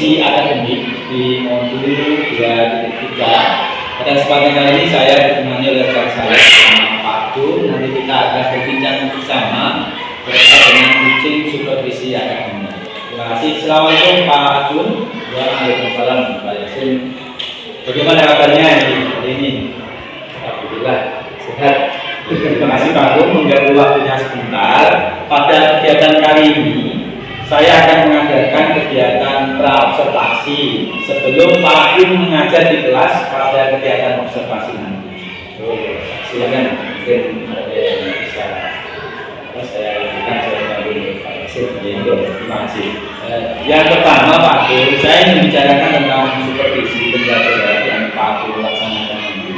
supervisi akademik di modul 2.3. Pada kesempatan kali ini saya ditemani oleh rekan saya bersama Pak Gun. Nanti kita akan berbincang bersama terkait dengan coaching supervisi akademik. Terima kasih. Assalamualaikum Pak Gun. Waalaikumsalam Pak Yasin. Bagaimana kabarnya hari ini? Alhamdulillah sehat. Terima kasih Pak Gun mengganggu waktunya sebentar. Pada kegiatan kali ini saya akan mengajarkan kegiatan praobservasi sebelum Pak Gun mengajar di kelas pada kegiatan observasi nanti. Silakan mungkin ada yang bisa saya lakukan sebagai Pak Yasin. Terima kasih. Yang pertama Pak Gun, saya ingin membicarakan tentang supervisi pembelajaran yang Pak Gun laksanakan nanti.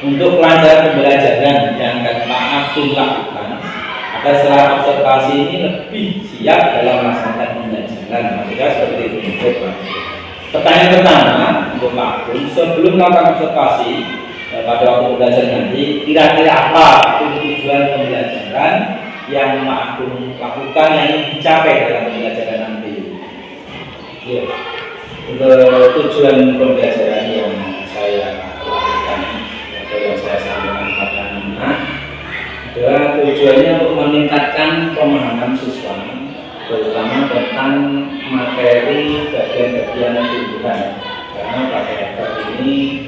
Untuk kelancaran pembelajaran yang akan Pak Gun lakukan, agar setelah observasi ini lebih siap dalam melaksanakan pembelajaran. Maksudnya seperti itu. Pertanyaan pertama untuk Pak Gun, sebelum melakukan observasi pada waktu belajar nanti, kira-kira apa tujuan pembelajaran yang Pak Gun lakukan yang ingin dicapai dalam pembelajaran nanti? Ya. Untuk tujuan pembelajaran yang saya lakukan atau yang saya sampaikan kepada anak adalah tujuannya untuk meningkatkan pemahaman siswa, terutama tentang materi bagian-bagian tumbuhan. Karena pada bab ini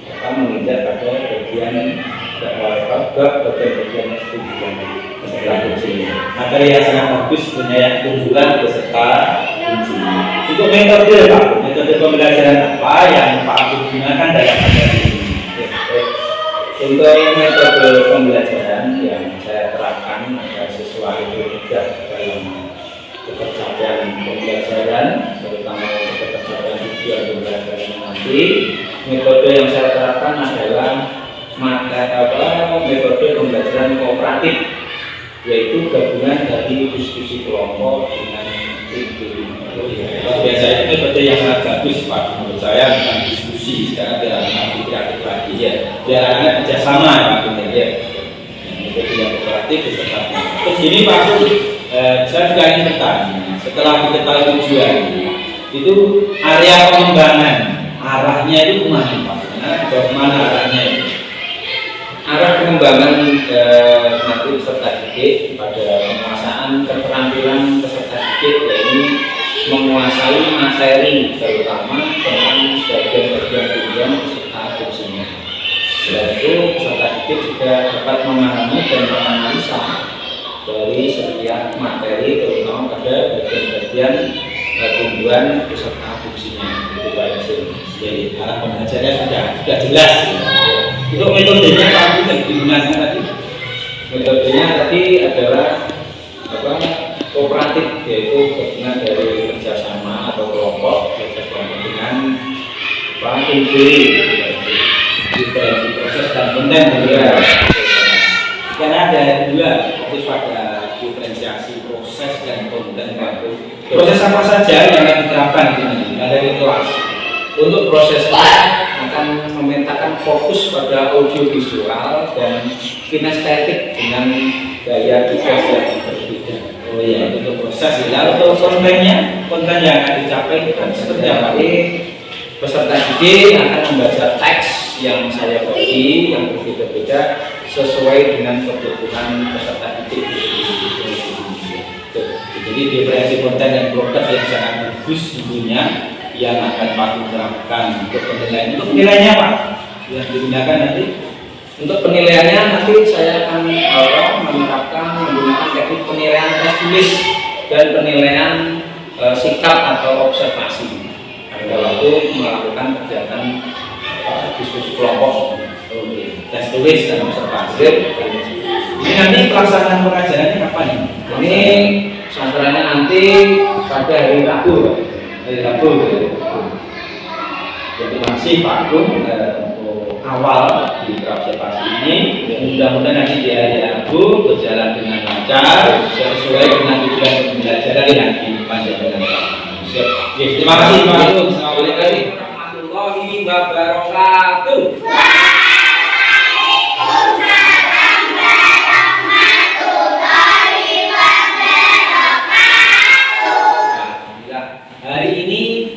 akan menginjak pada bagian bagian tumbuhan beserta fungsi. Materi yang sangat bagus punya tumbuhan beserta fungsi. Untuk metode pembelajaran apa yang Pak Gun gunakan dalam materi ini? Untuk metode pembelajaran yang saya terapkan agar siswa itu mudah dalam ketercapaian pembelajaran, terutama untuk ketercapaian tujuan pembelajaran nanti, metode yang saya terapkan adalah metode pembelajaran kooperatif, yaitu gabungan dari diskusi kelompok dengan tim. Biasanya metode yang sangat bagus Pak menurut saya tentang diskusi. Sekarang biar anak kreatif lagi ya, biar anak kerjasama Pak Gun ya. Metode yang kooperatif beserta. Terus ini Pak Gun, saya juga ingin bertanya, setelah diketahui tujuan itu area pengembangan arahnya itu kemana Pak? Jauh mana arahnya itu? Arah pengembangan nanti peserta didik pada penguasaan keterampilan peserta didik, yaitu menguasai materi terutama tentang bagian-bagian tujuan peserta fungsinya. Selain itu peserta didik juga dapat memahami dan menganalisa dari setiap materi terutama pada bagian-bagian tumbuhan peserta fungsinya. Itu Pak Yasin. Jadi arah pembelajarannya sudah jelas. Untuk metodenya Pak Gun yang digunakan tadi, metodenya tadi adalah kooperatif, yaitu gabungan dari kerjasama atau kelompok dengan diferensi proses dan konten juga. Karena ada dua, harus pada diferensiasi proses dan konten. Proses apa saja yang akan diterapkan ini dari kelas. Untuk prosesnya akan memintakan fokus pada audiovisual dan kinestetik dengan gaya tugas yang berbeda. Oh iya, itu proses. Lalu untuk konten yang akan dicapai itu kan seperti apa? Peserta didik akan membaca teks yang saya bagi yang berbeda-beda sesuai dengan kebutuhan peserta didik. Jadi diferensi konten dan produk yang sangat bagus tentunya yang akan Pak Gun terapkan untuk penilaian. Untuk penilaiannya Pak yang digunakan nanti? Untuk penilaiannya nanti saya akan menerapkan menggunakan teknik penilaian tes tulis dan penilaian sikap atau observasi pada waktu melakukan kegiatan diskusi kelompok. Tes tulis dan observasi. Ini nanti pelaksanaan pengajarannya kapan ini? Ini sasarannya nanti pada hari Rabu. Jadi masih Pak Gun untuk awal di observasi ini. Mudah-mudahan nanti di hari Rabu berjalan dengan lancar sesuai dengan tujuan pembelajaran yang dipanjang dengan Pak. Terima kasih Pak Gun. Assalamualaikum warahmatullahi wabarakatuh. Hari ini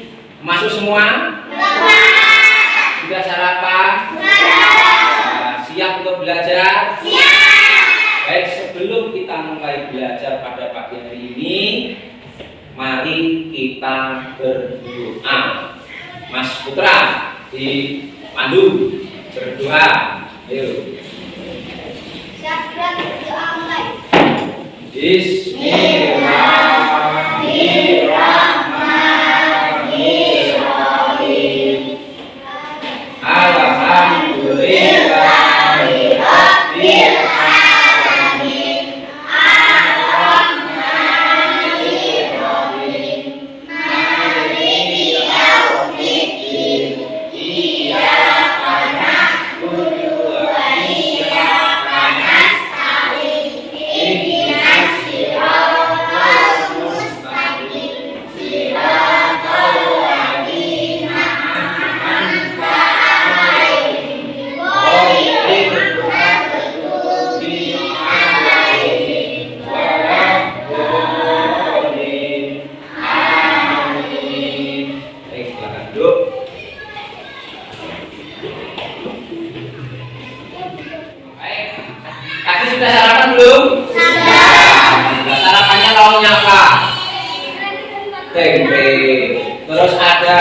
Baik, sebelum kita mulai belajar pada pagi hari ini, mari kita berdoa. Mas Putra dipandu berdoa. Ayo. Bismillahirrahmanirrahim. Alhamdulillahirabbil alamin. Arrahmanirrahim. Maliki yaumiddin. Iyyaka na'budu wa iyyaka nasta'in. Ihdinas siratal mustaqim. Siratal ladzina an'amta 'alaihim ghairil maghdubi 'alaihim waladdallin. Amin. Baik, silakan duduk. Baik. Tadi sudah sarapan belum? Sudah. Sarapannya lauknya apa? Tempe. Terus ada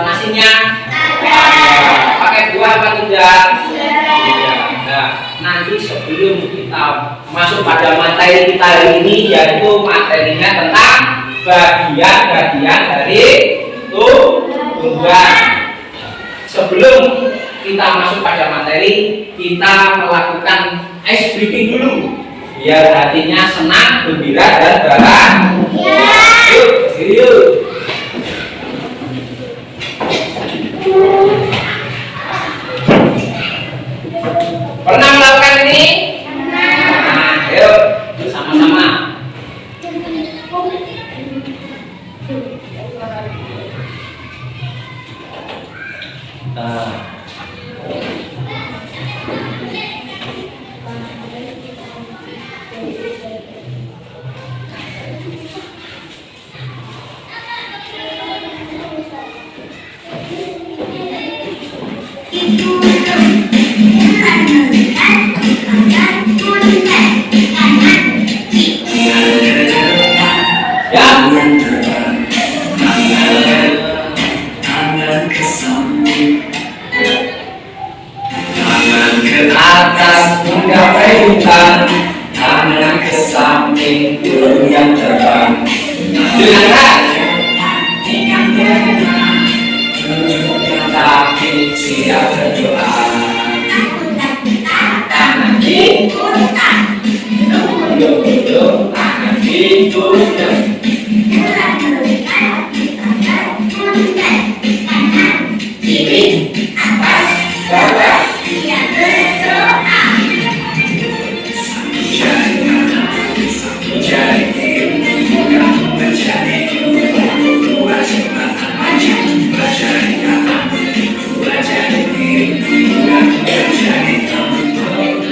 nasinya? Pakai buah apa tidak? Tidak. Nah, nanti sebelum kita masuk pada materi kita hari ini, yaitu materinya tentang bagian-bagian dari tumbuhan. Sebelum kita masuk pada materi, kita melakukan ice breaking dulu, biar hatinya senang, gembira, dan bahagia. Yuk, yuk. Pernah melakukan ini? Nah, yuk, sama-sama. Tangan ke samping, tangan ke atas menggapai hutan, tangan ke samping burung yang terbang. Tapi siap berdoa. Tangan diputar, duduk, tangan diputar. Kiri, atas, bawah, siap berdoa. Satu jari kanan, satu jari kiri, kamu mencari dua jembatan panjang, dua jari kanan, dua jari kiri, kamu mencari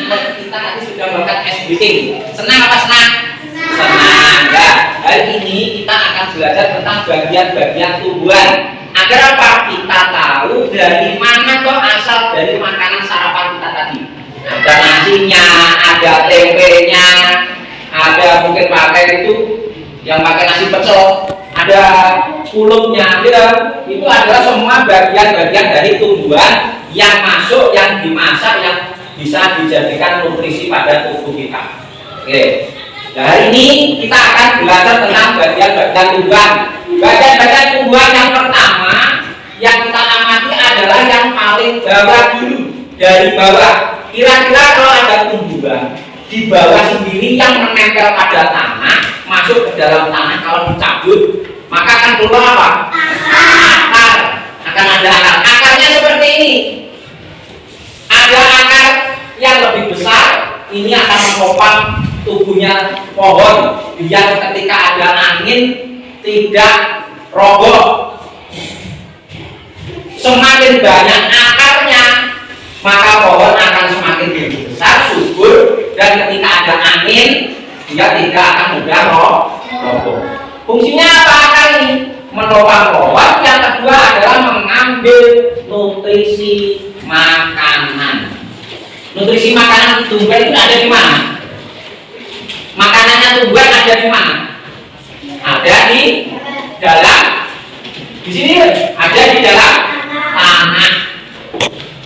Kita tadi sudah melakukan ice breaking. Senang apa senang? Senang. Ya, hari ini kita akan belajar tentang bagian-bagian tumbuhan. Agar apa? Kita tahu dari mana kok asal dari makanan sarapan kita tadi. Ada nasinya, ada tempenya, ada mungkin pakai itu yang pakai nasi pecel, ada kulupnya, gitu. Itu adalah semua bagian-bagian dari tumbuhan yang masuk, yang dimasak, yang bisa dijadikan nutrisi pada tubuh kita. Oke. Nah, hari ini kita akan belajar tentang bagian-bagian tumbuhan. Bagian-bagian tumbuhan yang pertama yang kita amati adalah yang paling bawah dulu, dari bawah. Kira-kira kalau ada tumbuhan di bawah sendiri yang menempel pada tanah, masuk ke dalam tanah, kalau dicabut maka akan keluar apa? Akar. Akan ada akar. Akarnya seperti ini. Ada akar yang lebih besar, ini akan menopang tubuhnya pohon biar ketika ada angin tidak roboh. Semakin banyak akarnya, maka pohon akan semakin lebih besar, subur, dan ketika ada angin dia tidak akan mudah roboh. Fungsinya apa akar ini? Menopang pohon. Yang kedua adalah mengambil nutrisi makanan. Nutrisi makanan tumbuhan itu ada di mana? Makanannya tumbuhan ada di mana? Ada di dalam, di sini ada di dalam tanah.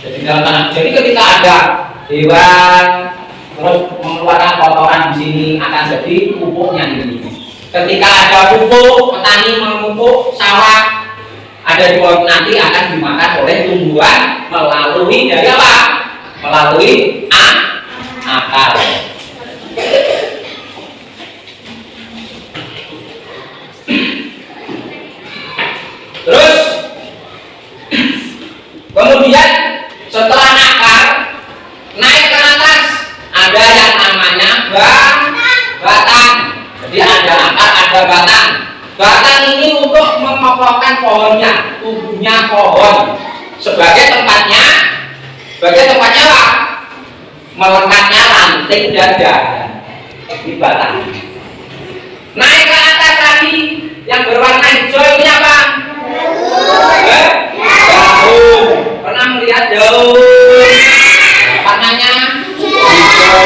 Jadi dalam tanah. Jadi ketika ada hewan terus mengeluarkan kotoran di sini akan jadi pupuknya ini. Ketika ada pupuk, petani memupuk sawah ada di pohon nanti akan dimakan oleh tumbuhan melalui dari apa? Melalui akar. Terus kemudian setelah akar naik ke atas ada yang namanya batang. Jadi ada akar, ada batang. Batang ini untuk mengokohkan pohonnya, tubuhnya pohon sebagai tempatnya apa? Melekatnya ranting dan dahan. Ini batang. Naik ke atas tadi yang berwarna hijau ini apa? Daun. Pernah melihat daun? Warnanya hijau.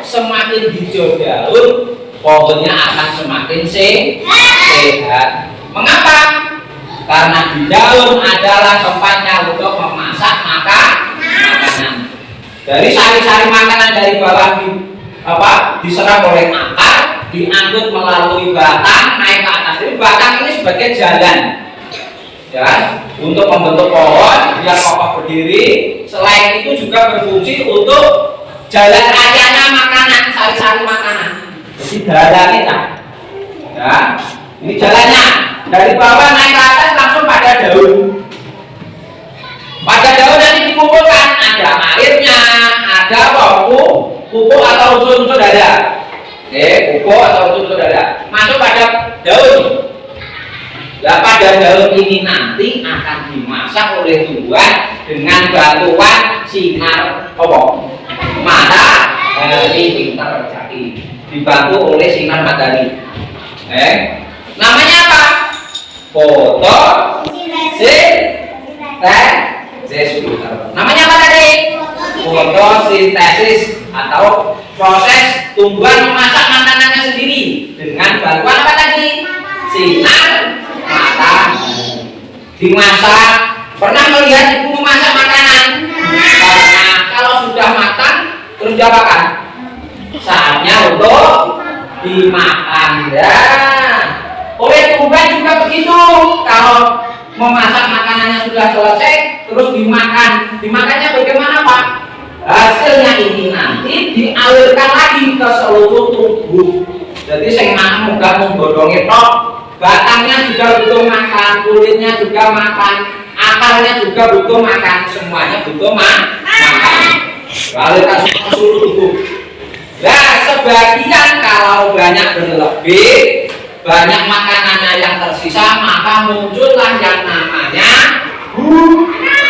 Semakin hijau daun, pohonnya akan semakin sehat. Mengapa? Karena di daun adalah tempatnya untuk memasak makanan. Dari sari-sari makanan dari bawah diserap oleh akar, diangkut melalui batang naik ke atas. Jadi batang ini sebagai jalan, ya, untuk membentuk pohon biar kokoh berdiri. Selain itu juga berfungsi untuk jalan rayanya makanan, sari-sari makanan. Jadi jalan kita, ya, ini jalannya dari bawah naik ke atas langsung pada daun. Pada daun nanti dikumpulkan, ada airnya, ada pupuk atau unsur-unsur dada. Pupuk atau unsur dada masuk pada daun. Nah, pada daun ini nanti akan dimasak oleh tumbuhan dengan bantuan sinar matahari pintar jati, dibantu oleh sinar matahari. Namanya apa? Fotosintesis. Namanya apa tadi? Fotosintesis atau proses tumbuhan memasak makanannya sendiri dengan bantuan apa tadi? Sinar matahari. Dimasak. Pernah melihat ibu memasak makanan? Karena kalau sudah matang terus diapakan? Saatnya untuk dimakan. Ya. Oleh tumbuhan juga begitu. Kalau memasak makanannya sudah selesai terus dimakan. Dimakannya bagaimana, Pak? Hasilnya ini nanti dialirkan lagi ke seluruh tubuh. Jadi saya makan mudah membodongi tok. Batangnya juga butuh makan, kulitnya juga makan, akarnya juga butuh makan, semuanya butuh makan. Alirkan ke seluruh tubuh. Nah, sebagian kalau banyak berlebih, banyak makanannya yang tersisa, maka muncullah yang namanya bunga.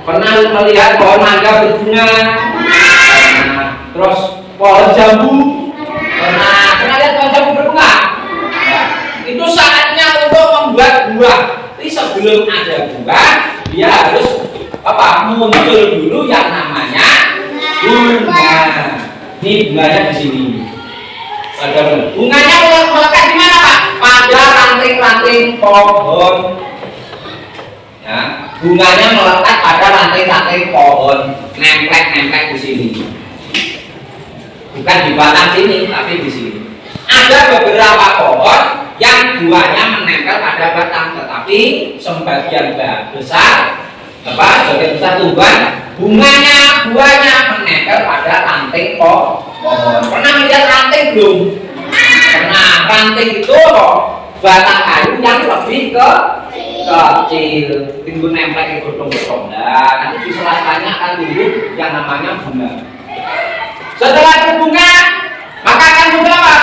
Pernah melihat pohon mangga berbunga? Terus pohon jambu? Pernah lihat pohon jambu berbunga? Itu saatnya untuk membuat buah. Tapi sebelum ada buah, dia harus muncul dulu yang namanya bunga. Ini bunganya di sini. Bunganya melekat di mana, Pak? Pada ranting-ranting pohon. Ya, bunganya melekat pada ranting-ranting pohon, nempel di sini. Bukan di batang sini, tapi di sini. Ada beberapa pohon yang buahnya menempel pada batang, tetapi sebagian besar tumbuhan buahnya menempel pada ranting pohon. Pernah melihat ranting belum? Pernah. Ranting itu batang kayu yang lebih kecil, timbul nempel ke gotong-gotong. Nah, nanti di sela-selanya akan tumbuh yang namanya bunga. Setelah berbunga, maka akan muncul apa?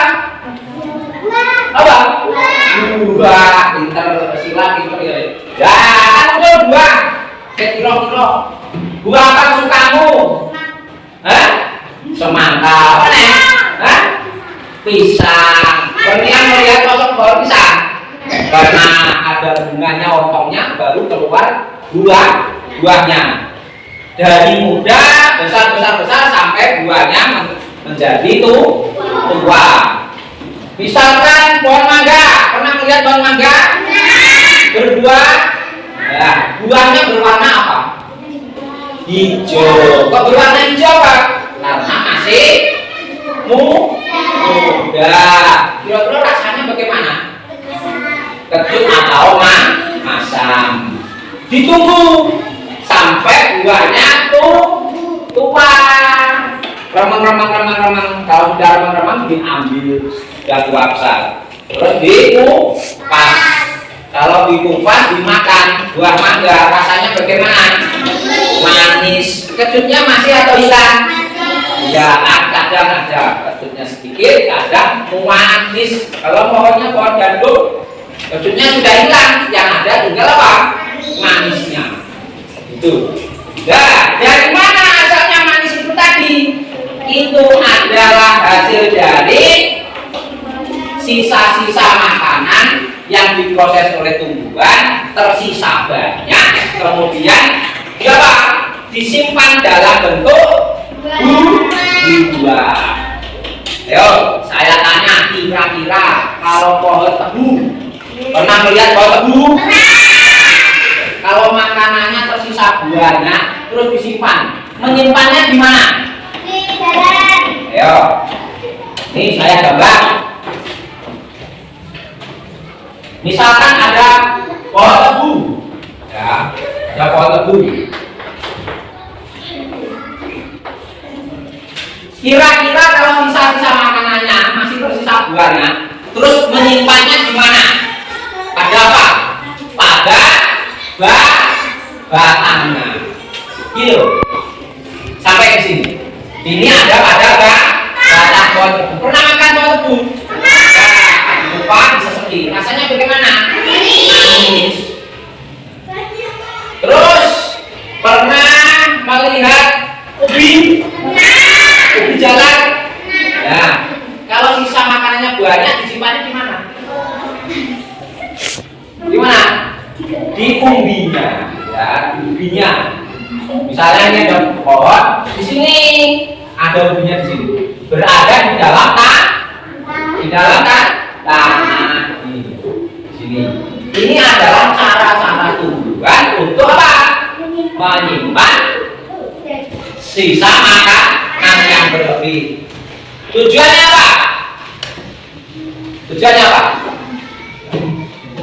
Buah. Pinter sila, pinter ya. Ya, akan muncul buah. Kira-kira buah apa sukamu? Semangka. Apa nih? Pisang. Kemudian melihat sosok pohon pisang. Karena ada bunganya, ontongnya, baru keluar buah. buahnya. Dari muda besar sampai buahnya menjadi tua. Misalkan pohon mangga, pernah melihat pohon mangga? Berbuah. Nah, buahnya berwarna apa? Hijau. Kok berwarna hijau, Pak? Karena masih muda. Kira-kira rasanya bagaimana? Kecut atau masam. Ditunggu sampai buahnya tua. Remang. Kalau sudah remang diambil, sudah tua besar. Terus dikupas. Kalau dikupas dimakan buah mangga, rasanya bagaimana? Manis. Kecutnya masih atau hilang? Ya, kadang ada kecutnya sedikit, kadang manis. Kalau pohonnya pohon gandum, kecutnya sudah hilang, yang ada tinggal apa? Manisnya. Itu. Nah, dari mana asalnya manis itu tadi? Itu adalah hasil dari sisa-sisa makanan yang diproses oleh tumbuhan, tersisa banyak, kemudian disimpan dalam bentuk buah. Ayo, saya tanya, kira-kira kalau pohon tebu, pernah melihat pohon tebu? Kalau makanannya tersisa buahnya, terus disimpan, menyimpannya di mana? Di dalam. Ayo, ini saya gambar. Misalkan ada pohon tebu, ya, ada pohon tebu. Kira-kira kalau sisa-sisa makanannya masih tersisa buahnya, terus menyimpannya di mana? Pada apa? Pada batangnya. Gitu. Sampai ke sini. Ini ada pada batang pohon tebu. Pernah makan pohon tebu? Lupa diseseki. Rasanya bagaimana? Manis. Terus pernah melihat ubi jalan? Nah, kalau sisa makanannya buahnya disimpannya di mana? Di mana? Di umbinya, ya, di umbinya. Misalnya ini ada pohon, di sini ada umbinya di sini. Berada di dalam tanah di sini. Ini adalah cara-cara tumbuhan untuk apa? Menyimpan sisa makanan yang berlebih. Tujuannya apa?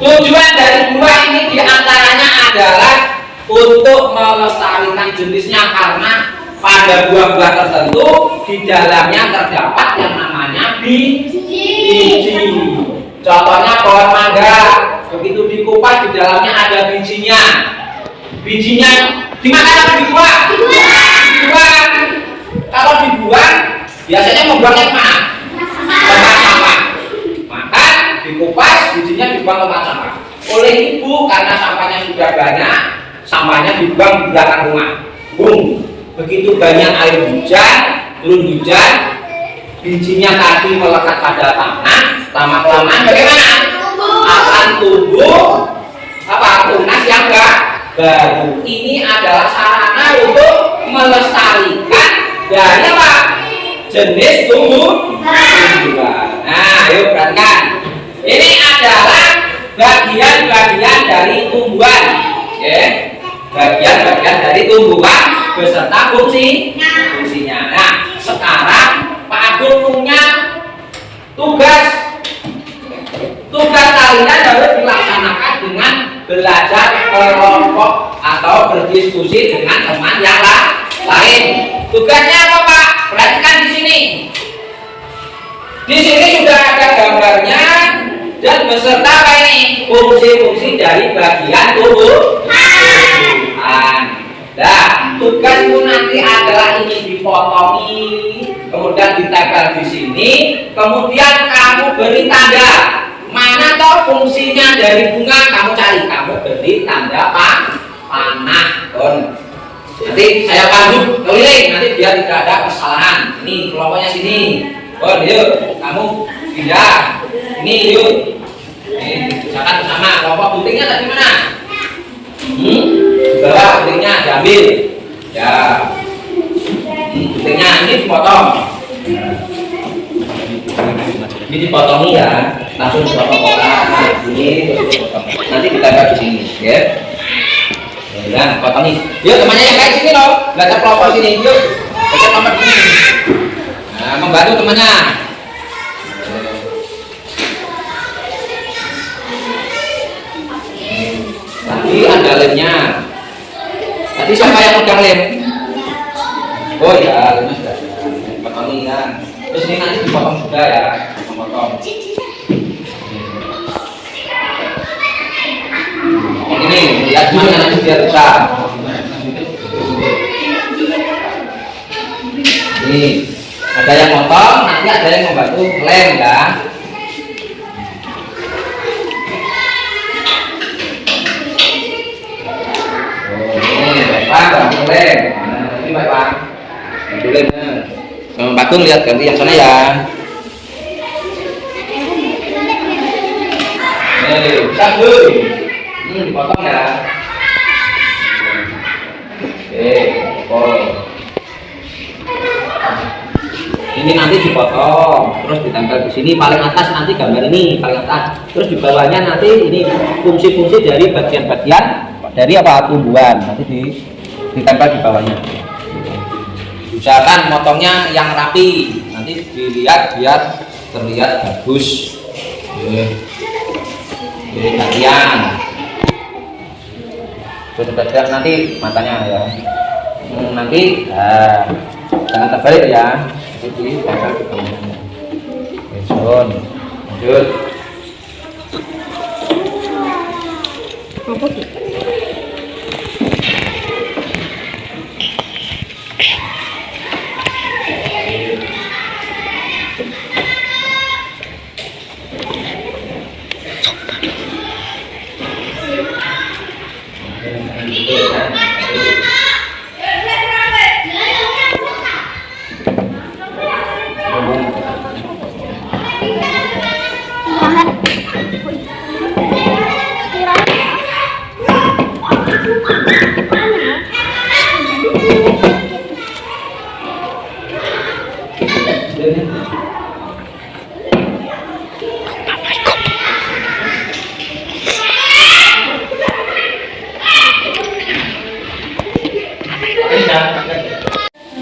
Tujuan dari buah ini diantaranya adalah untuk melestarikan jenisnya, karena pada buah-buah tertentu di dalamnya terdapat yang namanya biji. Contohnya pohon mangga, begitu dikupas di dalamnya ada bijinya. Bijinya dimakan atau dibuang? Dibuang. Kalau dibuang, biasanya membuangnya kemana? Tempat sampah. Makan, dikupas, bijinya dibuang ke tempat sampah. Oleh ibu, karena sampahnya sudah banyak, sampahnya dibuang di belakang rumah. Begitu banyak air hujan, turun hujan, bijinya tadi melekat pada tanah, lama-kelamaan bagaimana? Akan tumbuh tunas yang baru. Ini adalah sarana untuk melestarikan dari apa? Jenis tumbuhan. Nah, yuk perhatikan. Ini adalah bagian-bagian dari tumbuhan. Oke. Bagian-bagian dari tumbuhan beserta fungsinya. Nah, sekarang Pak Agung punya tugas kalian harus dilaksanakan dengan belajar kelompok atau berdiskusi dengan teman yang lain. Tugasnya apa, Pak? Perhatikan di sini. Di sini sudah ada gambarnya dan beserta apa ini? Fungsi-fungsi dari bagian tumbuhan. Nah, tugasmu nanti adalah ini dipotongi, kemudian ditempel di sini, kemudian kamu beri tanda. Mana toh fungsinya dari bunga, kamu cari, kamu beri tanda panah. Nanti saya pandu keliling, nanti biar tidak ada kesalahan. Ini kelompoknya sini. Yuk, kamu pindah. Ini yuk. Ini misalkan bersama kelompok guntingnya tadi mana? Bawa guntingnya diambil. Ya. Guntingnya ini dipotong. Ini dipotongi ya. Langsung dipotong-potong. Ini terus dipotong. Nanti kita lihat di sini, ya. Ya, potongi. Yuk temannya yang kayak sini loh. Belajar kelompok sini. Yuk. Belajar kelompok sini. Nah, membantu temannya. Tadi ada lemnya. Tadi siapa yang pegang lem? Oh ya, lemnya sudah ada. Potongi ya. Terus ini nanti dipotong juga ya. Potong. Ini lihat gimana nanti biar besar. Ini ada yang potong, nanti ada yang membantu lem ya. Pak, bantu lem. Nah, ini Pak. Bantu lemnya. Pak Gung lihat ganti yang sana ya. Nih, satu. Dipotong ya. Oke, potong. Ini nanti dipotong, terus ditempel di sini paling atas nanti gambar ini paling atas. Terus di bawahnya nanti ini fungsi-fungsi dari bagian-bagian dari apa tumbuhan nanti ditempel di bawahnya. Usahakan motongnya yang rapi, nanti dilihat biar terlihat bagus. Jadi gantian. Sudah nanti matanya ya. Nanti jangan terbalik ya. Jadi tempel di bawahnya. Lanjut.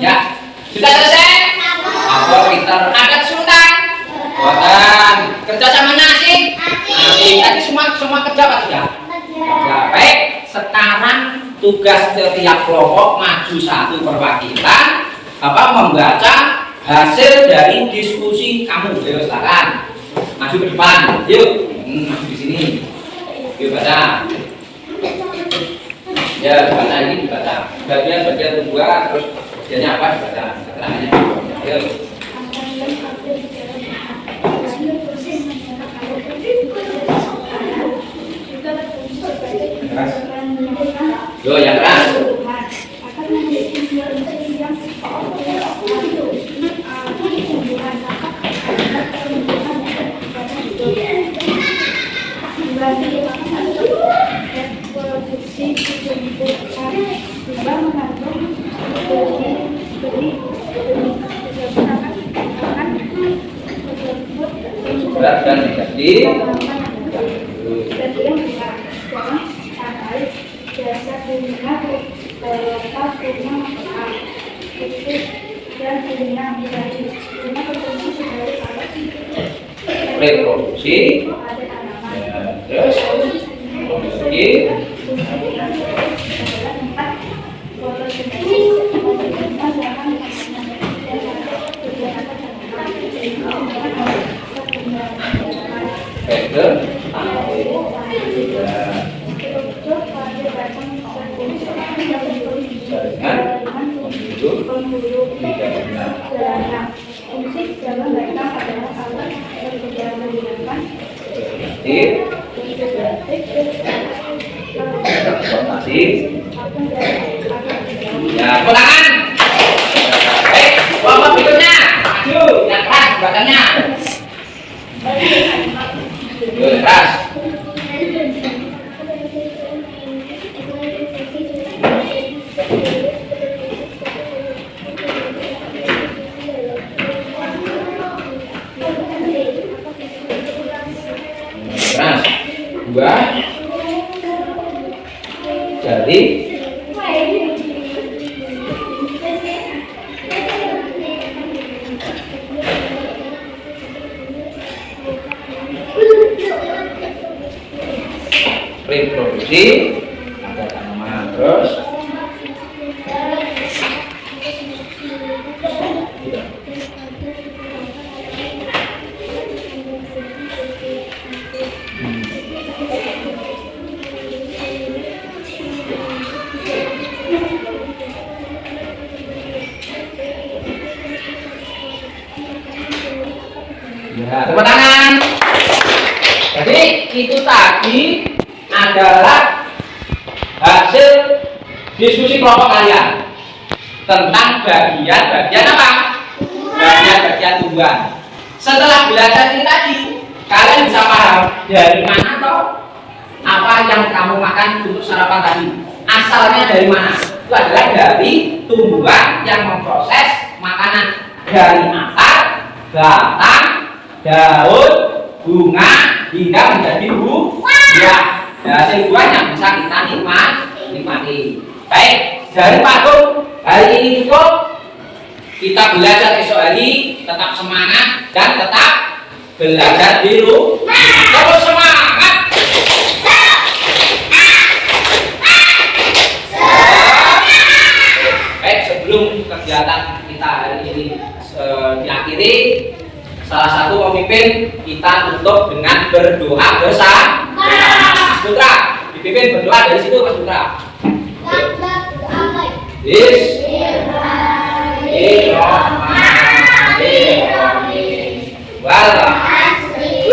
Ya, sudah selesai. Apa pintar ada kesulitan? Buatan kerja sama nasi. Tadi semua kerja apa sudah? Ya, baik. Sekarang tugas setiap kelompok maju satu perwakilan membaca hasil dari diskusi kamu. Yuk, silakan maju ke depan. Yuk, maju di sini. Yuk baca. Ya, dibaca ini dibaca. Bagian-bagian tumbuhan terus bagiannya apa dibaca. Keterangannya. Yuk. Keras. Yo, yang keras. Berat dan jadi reproduksi terus produksi ya, pulangan. Baik, kelompok berikutnya. Maju, yang keras badannya. Keras. dua jari reproduksi ada tanaman terus ya, tepuk tangan. Jadi itu tadi adalah hasil diskusi kelompok kalian tentang bagian apa? Bagian tumbuhan. Setelah belajar ini tadi, kalian bisa paham dari mana toh apa yang kamu makan untuk sarapan tadi? Asalnya dari mana? Itu adalah dari tumbuhan yang memproses makanan dari akar, batang, daun, bunga hingga menjadi buah. Hasil buah yang bisa kita nikmati. Baik, dari Patung hari ini cukup. Kita belajar esok hari, tetap semangat dan tetap belajar di rumah. Terus semangat. Baik, sebelum kegiatan kita hari ini diakhiri, salah satu pemimpin kita tutup dengan berdoa bersama. Mas Putra, dipimpin berdoa dari situ Mas Putra. Bismillahirrahmanirrahim. Wal asri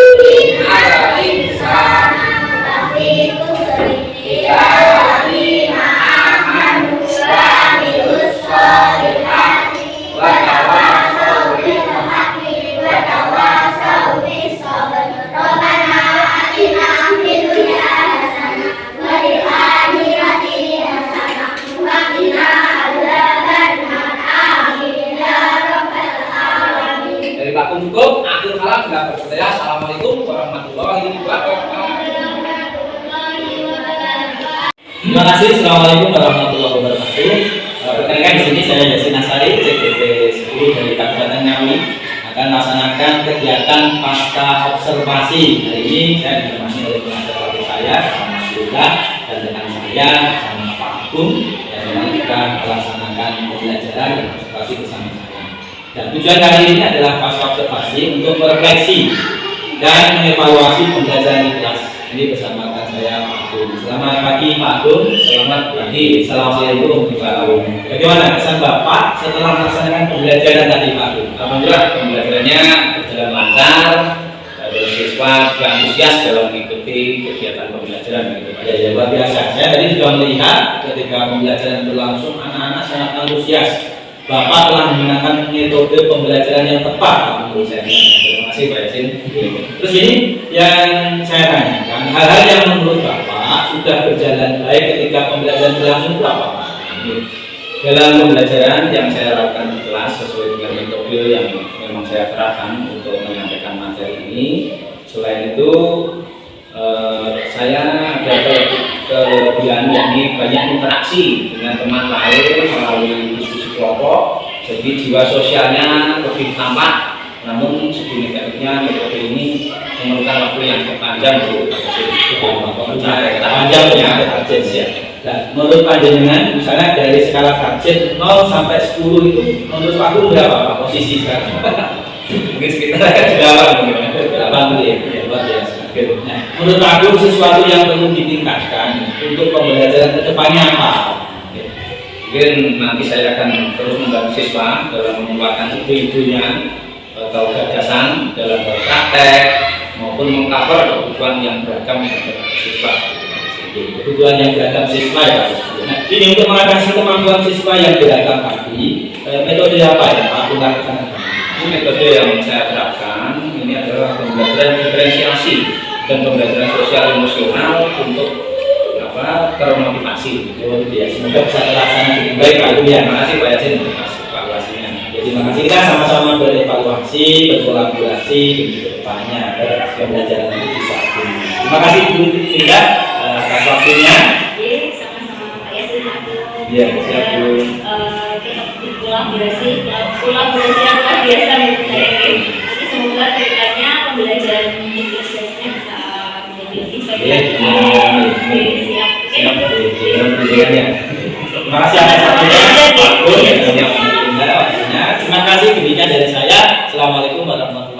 ala insan lafi khusr illa alladziina aamanu wa amilus shalihati wa tawassaw bil haqqi wa tawassaw bis sabr. Rabbana atina fid dunya hasanah wa fil akhirati hasanah wa qina adzabannar. Amin ya rabbal alamin. Dari Pak cukup, akhir kalam sudah bersedia. Assalamualaikum warahmatullahi wabarakatuh. Terima kasih. Assalamualaikum warahmatullahi wabarakatuh. Rekan-rekan, di sini saya Yasin Asari, CPT 10 dari Kabupaten Ngawi akan melaksanakan kegiatan pasca observasi. Hari ini saya ditemani oleh pengajar pelatih saya, sama Mas Yuda, dan dengan saya sama Pak Agung, dan memang kita melaksanakan pembelajaran dan observasi bersama saya. Dan tujuan kali ini adalah pasca observasi untuk merefleksi dan mengevaluasi pembelajaran di kelas. Ini bersama saya Pak Agung. Selamat pagi Pak Agung. Selamat pagi. Assalamualaikum Pak Agung. Bagaimana kesan Bapak setelah melaksanakan pembelajaran tadi Pak Agung? Alhamdulillah pembelajarannya berjalan lancar. Dari siswa juga antusias dalam mengikuti kegiatan pembelajaran gitu. Ya, luar biasa. Saya tadi sudah melihat ketika pembelajaran berlangsung, anak-anak sangat antusias. Bapak telah menggunakan metode pembelajaran yang tepat menurut saya. Terima kasih Pak Yasin. Terus ini yang saya tanyakan, hal-hal yang menurut Bapak sudah berjalan baik ketika pembelajaran berlangsung itu apa Pak? Dalam pembelajaran yang saya lakukan di kelas sesuai dengan metode yang memang saya terapkan untuk menyampaikan materi ini. Selain itu, saya ada kelebihan yakni banyak interaksi dengan teman lain melalui diskusi kelompok. Jadi jiwa sosialnya lebih tampak. Namun segi negatifnya metode ini memerlukan waktu yang panjang untuk panjang ya, target ya. Nah, menurut panjenengan, misalnya dari skala target 0 sampai 10 itu, menurut Pak Agung berapa Pak posisi sekarang? mungkin sekitar 8 ya, luar biasa. Nah, menurut Pak Agung sesuatu yang perlu ditingkatkan untuk pembelajaran kedepannya apa? Mungkin nanti saya akan terus membantu siswa dalam mengeluarkan ide-idenya atau gagasan dalam praktek maupun mengcover kebutuhan yang beragam dari siswa. Kebutuhan yang beragam siswa ya. Nah, ini untuk mengatasi kemampuan siswa yang beragam tadi, metode apa ya Pak Agung lakukan? Ini metode yang saya terapkan ini adalah pembelajaran diferensiasi dan pembelajaran sosial emosional untuk termotivasi. Semoga bisa terlaksana dengan baik Pak Agung ya. Terima kasih Pak Yasin atas evaluasinya. Jadi terima kasih, kita sama-sama berevaluasi, berkolaborasi untuk kedepannya agar pembelajaran itu bisa Terima kasih Bu Tika atas waktunya. Oke, sama-sama Pak Yasin. Iya, siap Bu. Kolaborasi yang luar biasa menurut saya. Jadi semoga kedepannya pembelajaran Inggrisnya bisa menjadi lebih baik. Iya, Oke, siap. Siap, terima kasih atas waktunya. Terima kasih demikian dari saya. Assalamualaikum warahmatullahi wabarakatuh.